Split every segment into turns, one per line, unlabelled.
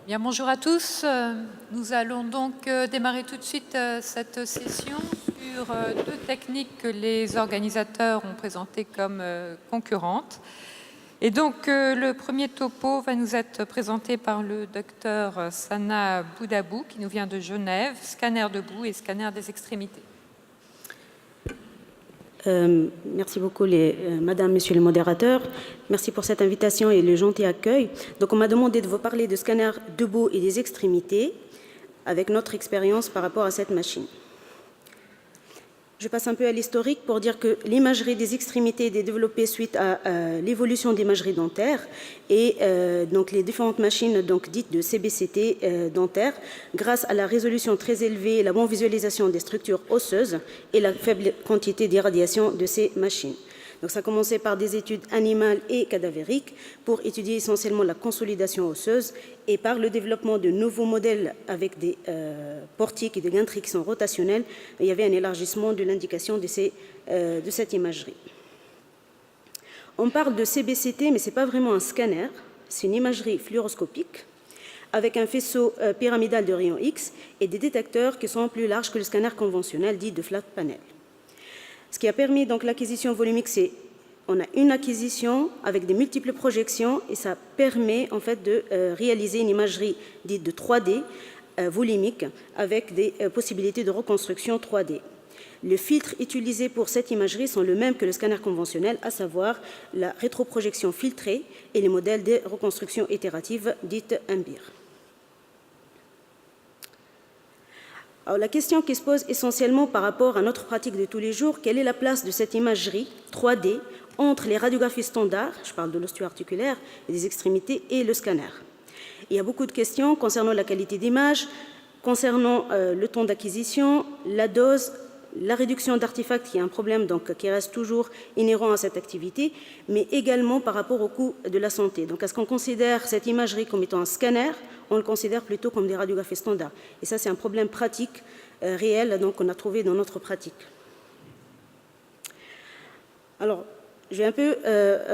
Bien, bonjour à tous. Nous allons donc démarrer tout de suite cette session sur deux techniques que les organisateurs ont présentées comme concurrentes. Et donc, le premier topo va nous être présenté par le docteur Sana Boudabou, qui nous vient de Genève, scanner debout et scanner des extrémités.
Merci beaucoup, Madame, Monsieur les modérateurs. Merci pour cette invitation et le gentil accueil. Donc, on m'a demandé de vous parler de scanner debout et des extrémités avec notre expérience par rapport à cette machine. Je passe un peu à l'historique pour dire que l'imagerie des extrémités est développée suite à l'évolution d'imagerie dentaire et donc les différentes machines donc, dites de CBCT dentaire grâce à la résolution très élevée, la bonne visualisation des structures osseuses et la faible quantité d'irradiation de ces machines. Donc ça a commencé par des études animales et cadavériques pour étudier essentiellement la consolidation osseuse et par le développement de nouveaux modèles avec des portiques et des gantries qui sont rotationnels, il y avait un élargissement de l'indication de cette imagerie. On parle de CBCT, mais ce n'est pas vraiment un scanner, c'est une imagerie fluoroscopique avec un faisceau pyramidal de rayons X et des détecteurs qui sont plus larges que le scanner conventionnel dit de flat panel. Ce qui a permis donc l'acquisition volumique, c'est on a une acquisition avec des multiples projections et ça permet en fait de réaliser une imagerie dite de 3D volumique avec des possibilités de reconstruction 3D. Les filtres utilisés pour cette imagerie sont les mêmes que le scanner conventionnel, à savoir la rétroprojection filtrée et les modèles de reconstruction itératives dites MBIR. Alors, la question qui se pose essentiellement par rapport à notre pratique de tous les jours, quelle est la place de cette imagerie 3D entre les radiographies standards, je parle de l'osteo-articulaire et des extrémités, et le scanner? Il y a beaucoup de questions concernant la qualité d'image, concernant le temps d'acquisition, la dose, la réduction d'artefacts, qui est un problème donc, qui reste toujours inhérent à cette activité, mais également par rapport au coût de la santé. Donc, est-ce qu'on considère cette imagerie comme étant un scanner? On le considère plutôt comme des radiographies standards. Et ça, c'est un problème pratique réel qu'on a trouvé dans notre pratique. Alors, je vais un peu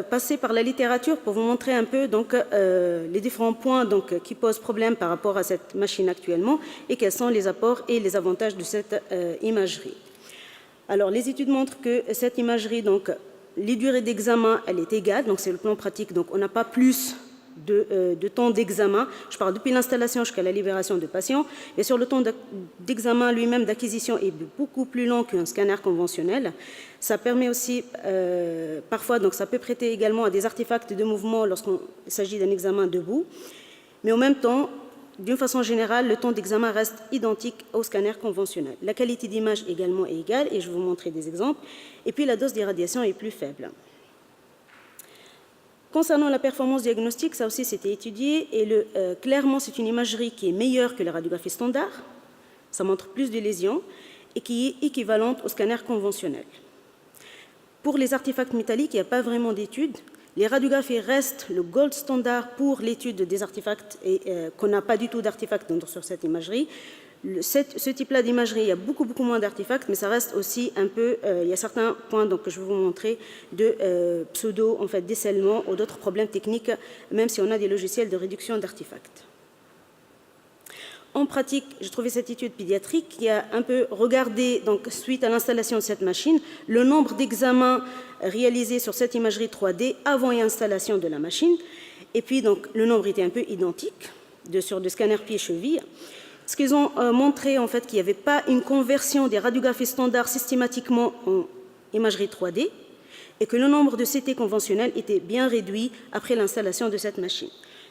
passer par la littérature pour vous montrer un peu donc, les différents points donc, qui posent problème par rapport à cette machine actuellement et quels sont les apports et les avantages de cette imagerie. Alors, les études montrent que cette imagerie, donc, les durées d'examen, elle est égale, donc c'est le plan pratique, donc on n'a pas plus de temps d'examen. Je parle depuis l'installation jusqu'à la libération de patients. Et sur le temps d'examen lui-même, d'acquisition, est beaucoup plus long qu'un scanner conventionnel. Ça permet aussi, parfois, donc ça peut prêter également à des artefacts de mouvement lorsqu'il s'agit d'un examen debout. Mais en même temps, d'une façon générale, le temps d'examen reste identique au scanner conventionnel. La qualité d'image également est égale, et je vais vous montrer des exemples. Et puis, la dose d'irradiation est plus faible. Concernant la performance diagnostique, ça aussi c'était étudié et clairement c'est une imagerie qui est meilleure que la radiographie standard, ça montre plus de lésions et qui est équivalente au scanner conventionnel. Pour les artefacts métalliques, il n'y a pas vraiment d'études. Les radiographies restent le gold standard pour l'étude des artefacts et qu'on n'a pas du tout d'artefacts sur cette imagerie. Ce type-là d'imagerie, il y a beaucoup moins d'artefacts, mais ça reste aussi un peu, il y a certains points donc, que je vais vous montrer de pseudo, en fait, décèlement ou d'autres problèmes techniques, même si on a des logiciels de réduction d'artefacts. En pratique, j'ai trouvé cette étude pédiatrique qui a un peu regardé, donc, suite à l'installation de cette machine, le nombre d'examens réalisés sur cette imagerie 3D avant et installation de la machine, et puis donc, le nombre était un peu identique sur le scanner pied-cheville. Ce qu'ils ont montré, en fait, qu'il n'y avait pas une conversion des radiographies standards systématiquement en imagerie 3D et que le nombre de CT conventionnels était bien réduit après l'installation de cette machine.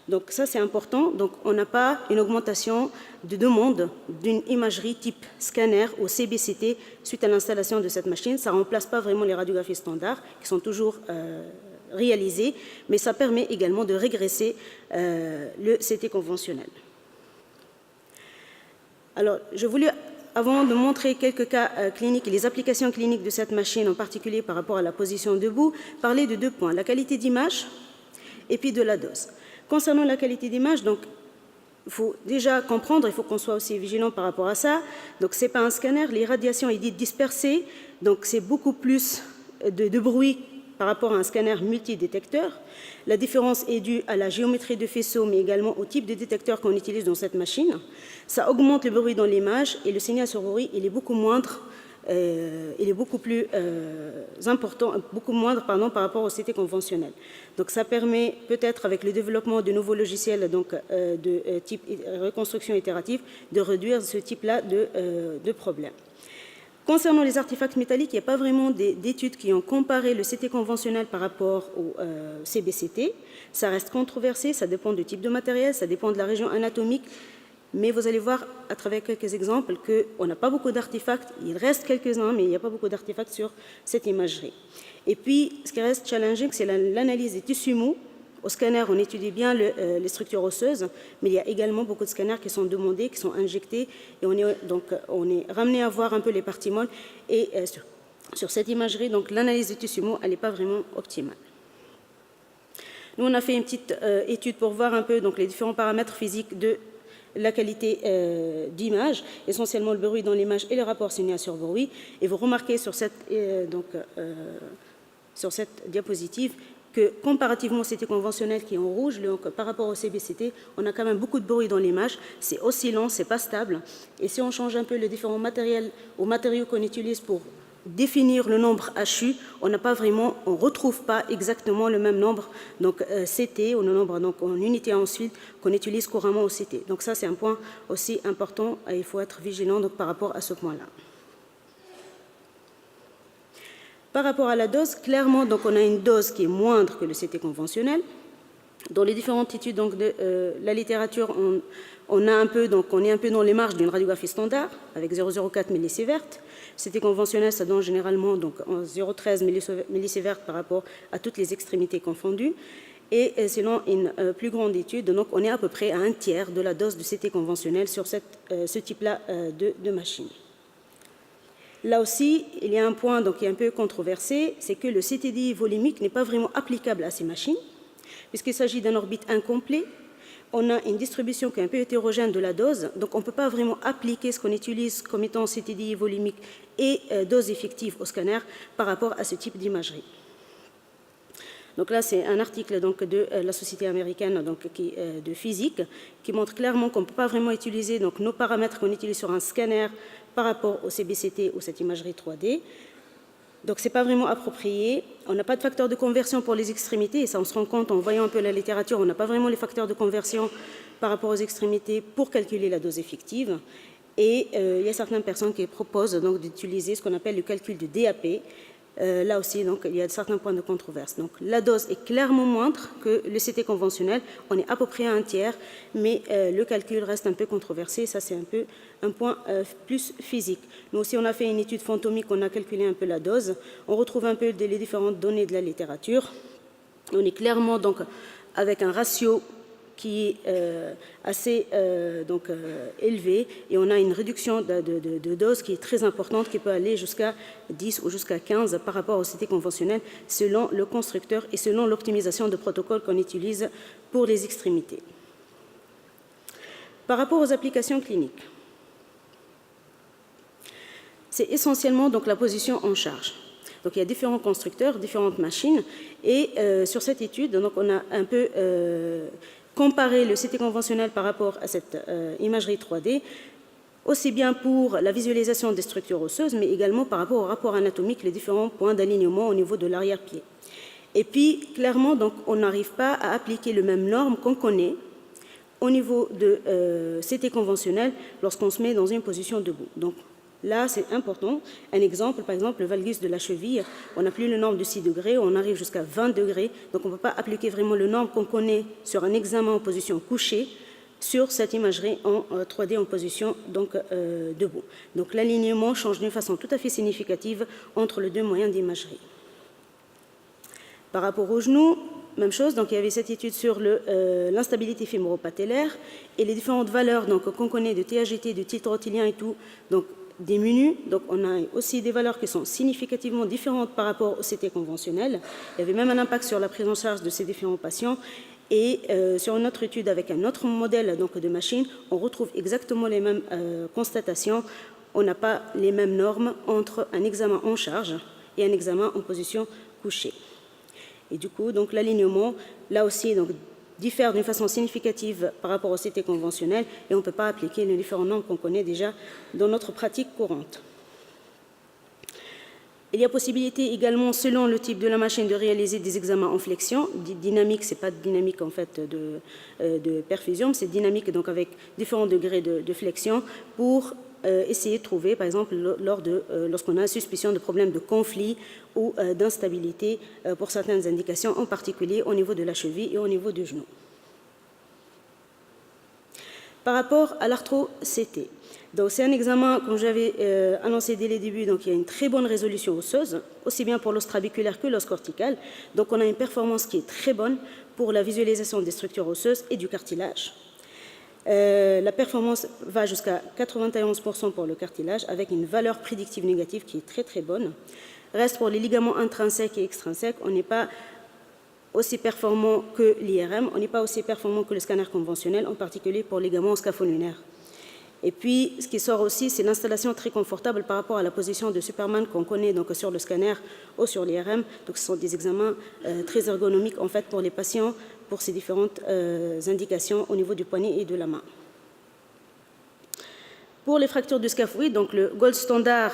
Donc ça, c'est important. Donc on n'a pas une augmentation de demande d'une imagerie type scanner au CBCT suite à l'installation de cette machine. Ça ne remplace pas vraiment les radiographies standards qui sont toujours réalisées, mais ça permet également de régresser le CT conventionnel. Alors, je voulais, avant de montrer quelques cas cliniques et les applications cliniques de cette machine, en particulier par rapport à la position debout, parler de deux points, la qualité d'image et puis de la dose. Concernant la qualité d'image, donc, il faut déjà comprendre, il faut qu'on soit aussi vigilant par rapport à ça. Donc, ce n'est pas un scanner, les radiations sont dites dispersées, donc c'est beaucoup plus de bruit par rapport à un scanner multidétecteur. La différence est due à la géométrie de faisceau, mais également au type de détecteur qu'on utilise dans cette machine. Ça augmente le bruit dans l'image et le signal sur bruit, il est beaucoup moindre. Il est beaucoup plus important, par rapport au CT conventionnel. Donc ça permet peut-être avec le développement de nouveaux logiciels de type reconstruction itérative de réduire ce type-là de problèmes. Concernant les artefacts métalliques, il n'y a pas vraiment d'études qui ont comparé le CT conventionnel par rapport au CBCT. Ça reste controversé, ça dépend du type de matériel, ça dépend de la région anatomique. Mais vous allez voir à travers quelques exemples qu'on n'a pas beaucoup d'artefacts, il reste quelques-uns, mais il n'y a pas beaucoup d'artefacts sur cette imagerie. Et puis, ce qui reste challenging, c'est l'analyse des tissus mous. Au scanner, on étudie bien les structures osseuses, mais il y a également beaucoup de scanners qui sont demandés, qui sont injectés, et on est ramené à voir un peu les parties molles. Et sur cette imagerie, donc l'analyse des tissus mous, elle n'est pas vraiment optimale. Nous, on a fait une petite étude pour voir un peu donc, les différents paramètres physiques de la qualité d'image, essentiellement le bruit dans l'image et le rapport signal sur bruit. Et vous remarquez sur cette diapositive que comparativement au CT conventionnel qui est en rouge, donc par rapport au CBCT, on a quand même beaucoup de bruit dans l'image, c'est oscillant, c'est pas stable. Et si on change un peu les différents matériels ou matériaux qu'on utilise pour définir le nombre HU, on ne retrouve pas exactement le même nombre donc CT ou le nombre donc en unité ensuite qu'on utilise couramment au CT. Donc ça c'est un point aussi important et il faut être vigilant donc par rapport à ce point-là. Par rapport à la dose, clairement donc on a une dose qui est moindre que le CT conventionnel. Dans les différentes études donc, de la littérature, on est un peu dans les marges d'une radiographie standard avec 0,04 millisieverts. CT conventionnel, ça donne généralement donc 0,13 millisieverts par rapport à toutes les extrémités confondues. Et selon une plus grande étude, donc on est à peu près à un tiers de la dose de CT conventionnel sur ce type-là de machine. Là aussi, il y a un point donc, qui est un peu controversé, c'est que le CTDI volumique n'est pas vraiment applicable à ces machines, puisqu'il s'agit d'un orbite incomplet. On a une distribution qui est un peu hétérogène de la dose, donc on ne peut pas vraiment appliquer ce qu'on utilise comme étant CTDI volumique et dose effective au scanner par rapport à ce type d'imagerie. Donc là, c'est un article donc, de la Société américaine donc, de physique qui montre clairement qu'on ne peut pas vraiment utiliser donc, nos paramètres qu'on utilise sur un scanner par rapport au CBCT ou cette imagerie 3D. Donc, ce n'est pas vraiment approprié. On n'a pas de facteur de conversion pour les extrémités, et ça, on se rend compte en voyant un peu la littérature, on n'a pas vraiment les facteurs de conversion par rapport aux extrémités pour calculer la dose effective. Et il y a certaines personnes qui proposent donc d'utiliser ce qu'on appelle le calcul de DAP. Là aussi, donc, il y a certains points de controverse. Donc, la dose est clairement moindre que le CT conventionnel. On est à peu près à un tiers, mais le calcul reste un peu controversé. Ça, c'est un peu un point plus physique. Nous aussi, on a fait une étude fantomique, on a calculé un peu la dose. On retrouve un peu les différentes données de la littérature. On est clairement donc avec un ratio qui est assez élevé, et on a une réduction de dose qui est très importante, qui peut aller jusqu'à 10 ou jusqu'à 15 par rapport au CT conventionnel, selon le constructeur et selon l'optimisation de protocole qu'on utilise pour les extrémités. Par rapport aux applications cliniques, c'est essentiellement donc, la position en charge. Donc, il y a différents constructeurs, différentes machines, et sur cette étude, donc, on a un peu comparer le CT conventionnel par rapport à cette imagerie 3D, aussi bien pour la visualisation des structures osseuses, mais également par rapport au rapport anatomique, les différents points d'alignement au niveau de l'arrière-pied. Et puis, clairement, donc, on n'arrive pas à appliquer le même norme qu'on connaît au niveau de CT conventionnel lorsqu'on se met dans une position debout. Donc, là, c'est important. Un exemple, par exemple, le valgus de la cheville, on n'a plus le norme de 6 degrés, on arrive jusqu'à 20 degrés. Donc, on ne peut pas appliquer vraiment le norme qu'on connaît sur un examen en position couchée sur cette imagerie en 3D en position donc, debout. Donc, l'alignement change d'une façon tout à fait significative entre les deux moyens d'imagerie. Par rapport au genou, même chose, donc il y avait cette étude sur l'instabilité fémoro-patellaire et les différentes valeurs qu'on connaît de TAGT, de titre rotilien et tout, donc diminuent. Donc on a aussi des valeurs qui sont significativement différentes par rapport au CT conventionnel. Il y avait même un impact sur la prise en charge de ces différents patients. Et sur une autre étude avec un autre modèle donc, de machine, on retrouve exactement les mêmes constatations. On n'a pas les mêmes normes entre un examen en charge et un examen en position couchée. Et du coup, donc l'alignement, là aussi, donc, diffère d'une façon significative par rapport au CT conventionnel et on ne peut pas appliquer les différents normes qu'on connaît déjà dans notre pratique courante. Il y a possibilité également, selon le type de la machine, de réaliser des examens en flexion. Dynamique, ce n'est pas dynamique en fait de perfusion, c'est dynamique donc avec différents degrés de flexion pour essayer de trouver, par exemple, lorsqu'on a suspicion de problèmes de conflit ou d'instabilité pour certaines indications, en particulier au niveau de la cheville et au niveau du genou. Par rapport à l'arthro-CT, donc c'est un examen, comme j'avais annoncé dès le début, donc il y a une très bonne résolution osseuse, aussi bien pour l'os trabéculaire que l'os cortical. Donc on a une performance qui est très bonne pour la visualisation des structures osseuses et du cartilage. La performance va jusqu'à 91% pour le cartilage, avec une valeur prédictive négative qui est très très bonne. Reste pour les ligaments intrinsèques et extrinsèques, on n'est pas aussi performant que l'IRM, on n'est pas aussi performant que le scanner conventionnel, en particulier pour les ligaments scapholulaires. Et puis, ce qui sort aussi, c'est l'installation très confortable par rapport à la position de Superman qu'on connaît donc, sur le scanner ou sur l'IRM. Donc, ce sont des examens très ergonomiques en fait, pour les patients, pour ces différentes indications au niveau du poignet et de la main. Pour les fractures du scaphoïde, donc le gold standard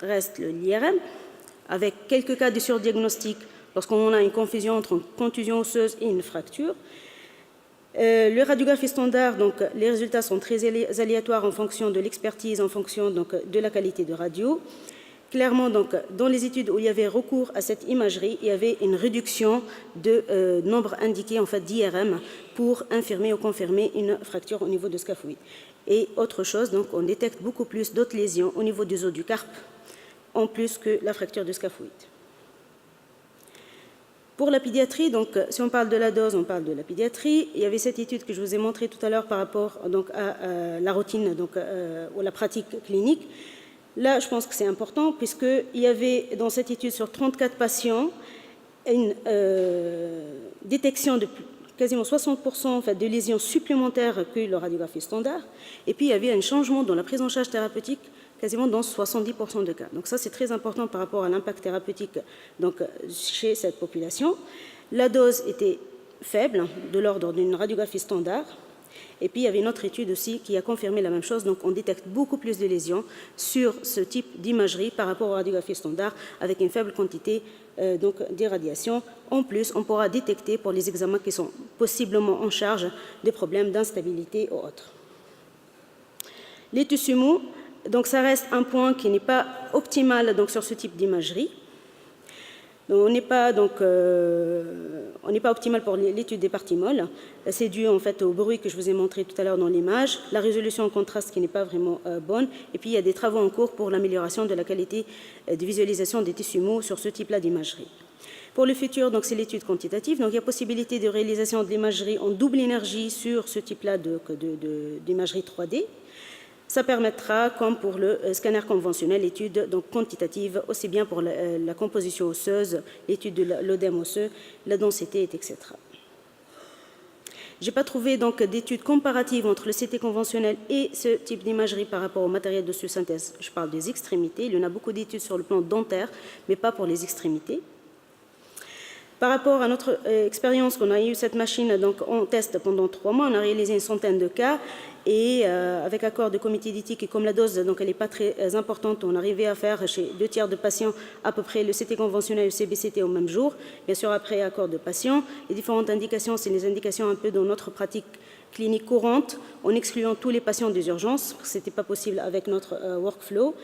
reste l'IRM, avec quelques cas de surdiagnostic lorsqu'on a une confusion entre une contusion osseuse et une fracture. Le radiographie standard, donc, les résultats sont très aléatoires en fonction de l'expertise, en fonction donc, de la qualité de radio. Clairement, donc, dans les études où il y avait recours à cette imagerie, il y avait une réduction de nombre indiqué en fait, d'IRM pour infirmer ou confirmer une fracture au niveau de scaphoïde. Et autre chose, donc, on détecte beaucoup plus d'autres lésions au niveau des os du carpe, en plus que la fracture de scaphoïde. Pour la pédiatrie, donc, si on parle de la dose, on parle de la pédiatrie. Il y avait cette étude que je vous ai montrée tout à l'heure par rapport donc, à la routine donc, ou la pratique clinique. Là, je pense que c'est important puisqu'il y avait dans cette étude sur 34 patients une détection de quasiment 60% en fait, de lésions supplémentaires que la radiographie standard. Et puis, il y avait un changement dans la prise en charge thérapeutique quasiment dans 70% de cas. Donc ça, c'est très important par rapport à l'impact thérapeutique donc, chez cette population. La dose était faible, de l'ordre d'une radiographie standard. Et puis, il y avait une autre étude aussi qui a confirmé la même chose. Donc, on détecte beaucoup plus de lésions sur ce type d'imagerie par rapport aux radiographies standards avec une faible quantité d'irradiation. En plus, on pourra détecter pour les examens qui sont possiblement en charge des problèmes d'instabilité ou autres. Les tissus mous, donc ça reste un point qui n'est pas optimal donc, sur ce type d'imagerie. On n'est pas optimal pour l'étude des parties molles. C'est dû en fait au bruit que je vous ai montré tout à l'heure dans l'image, la résolution en contraste qui n'est pas vraiment bonne, et puis il y a des travaux en cours pour l'amélioration de la qualité de visualisation des tissus mous sur ce type-là d'imagerie. Pour le futur, donc c'est l'étude quantitative. Donc il y a possibilité de réalisation de l'imagerie en double énergie sur ce type-là d'imagerie 3D. Ça permettra, comme pour le scanner conventionnel, l'étude quantitative, aussi bien pour la composition osseuse, l'étude de l'œdème osseux, la densité, etc. Je n'ai pas trouvé d'études comparatives entre le CT conventionnel et ce type d'imagerie par rapport au matériel de synthèse. Je parle des extrémités. Il y en a beaucoup d'études sur le plan dentaire, mais pas pour les extrémités. Par rapport à notre expérience qu'on a eu cette machine donc, en test pendant 3 mois, on a réalisé une centaine de cas et avec accord de comité d'éthique et comme la dose donc elle n'est pas très importante, on arrivait à faire chez 2/3 de patients à peu près le CT conventionnel et le CBCT au même jour. Bien sûr, après accord de patients, les différentes indications, c'est les indications un peu dans notre pratique clinique courante, en excluant tous les patients des urgences, parce que ce n'était pas possible avec notre workflow.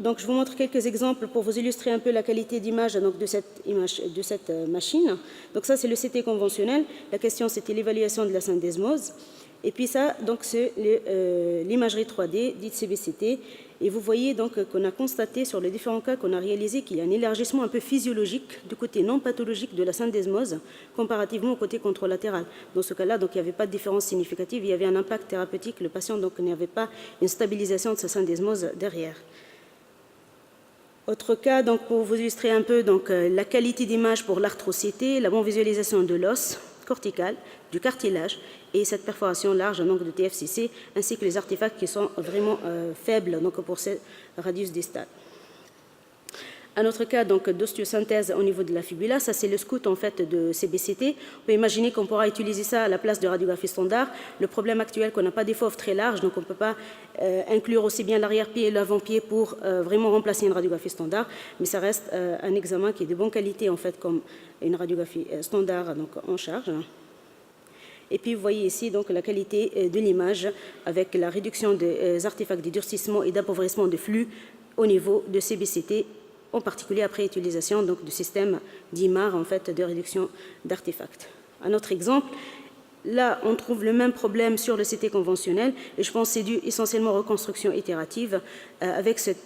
Donc, je vous montre quelques exemples pour vous illustrer un peu la qualité d'image de cette machine. Donc ça, c'est le CT conventionnel. La question, c'était l'évaluation de la syndesmose. Et puis ça, donc c'est l'imagerie 3D, dite CBCT. Et vous voyez donc qu'on a constaté sur les différents cas qu'on a réalisé qu'il y a un élargissement un peu physiologique du côté non pathologique de la syndesmose comparativement au côté contralatéral. Dans ce cas-là, donc il n'y avait pas de différence significative, il y avait un impact thérapeutique. Le patient donc n'avait pas une stabilisation de sa syndesmose derrière. Autre cas, donc pour vous illustrer un peu donc la qualité d'image pour l'arthro-CT, la bonne visualisation de l'os cortical, du cartilage et cette perforation large donc, de TFCC, ainsi que les artefacts qui sont vraiment faibles donc, pour ce radius distal. Un autre cas donc d'ostéosynthèse au niveau de la fibula, ça c'est le scout en fait de CBCT. On peut imaginer qu'on pourra utiliser ça à la place de radiographie standard. Le problème actuel, qu'on n'a pas des fauves très larges, donc on ne peut pas inclure aussi bien l'arrière-pied et l'avant-pied pour vraiment remplacer une radiographie standard, mais ça reste un examen qui est de bonne qualité en fait comme une radiographie standard donc en charge. Et puis vous voyez ici donc la qualité de l'image avec la réduction des artefacts de durcissement et d'appauvrissement de flux au niveau de CBCT, en particulier après utilisation donc, du système d'IMAR en fait, de réduction d'artefacts. Un autre exemple, là on trouve le même problème sur le CT conventionnel et je pense que c'est dû essentiellement aux reconstructions itérative avec cette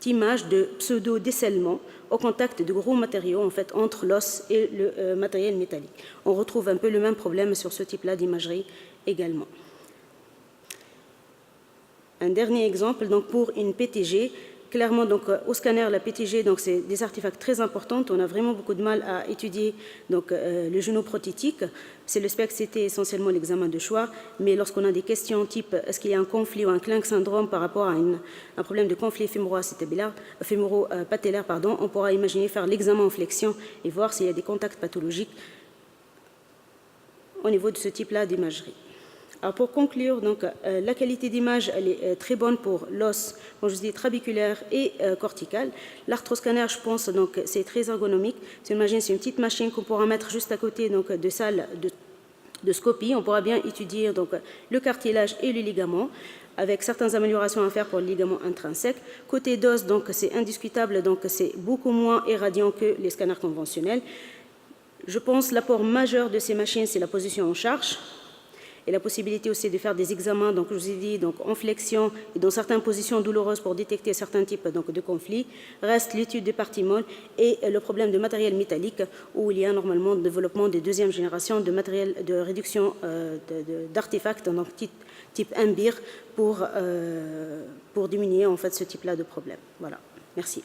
image de pseudo-décèlement au contact de gros matériaux en fait, entre l'os et le matériel métallique. On retrouve un peu le même problème sur ce type-là d'imagerie également. Un dernier exemple donc, pour une PTG. Clairement, donc, au scanner, la PTG, c'est des artefacts très importants. On a vraiment beaucoup de mal à étudier donc, le genou prothétique. C'est le SPECT, c'était essentiellement l'examen de choix. Mais lorsqu'on a des questions type est-ce qu'il y a un conflit ou un Clink syndrome par rapport à un problème de conflit fémuro-patellaire, on pourra imaginer faire l'examen en flexion et voir s'il y a des contacts pathologiques au niveau de ce type-là d'imagerie. Alors pour conclure, donc, la qualité d'image elle est très bonne pour l'os, comme je vous dis, trabéculaire et cortical. L'arthroscanner, je pense, donc c'est très ergonomique. C'est une petite machine qu'on pourra mettre juste à côté donc, de salle de scopie. On pourra bien étudier donc, le cartilage et le ligament, avec certaines améliorations à faire pour le ligament intrinsèque. Côté d'os, donc c'est indiscutable, donc c'est beaucoup moins irradiant que les scanners conventionnels. Je pense que l'apport majeur de ces machines, c'est la position en charge, et la possibilité aussi de faire des examens, donc je vous ai dit, donc en flexion et dans certaines positions douloureuses pour détecter certains types donc, de conflits, reste l'étude des parties molles et le problème de matériel métallique où il y a normalement le développement des deuxième génération de matériel de réduction d'artefacts, donc type MBIR pour diminuer en fait ce type-là de problème. Voilà, merci.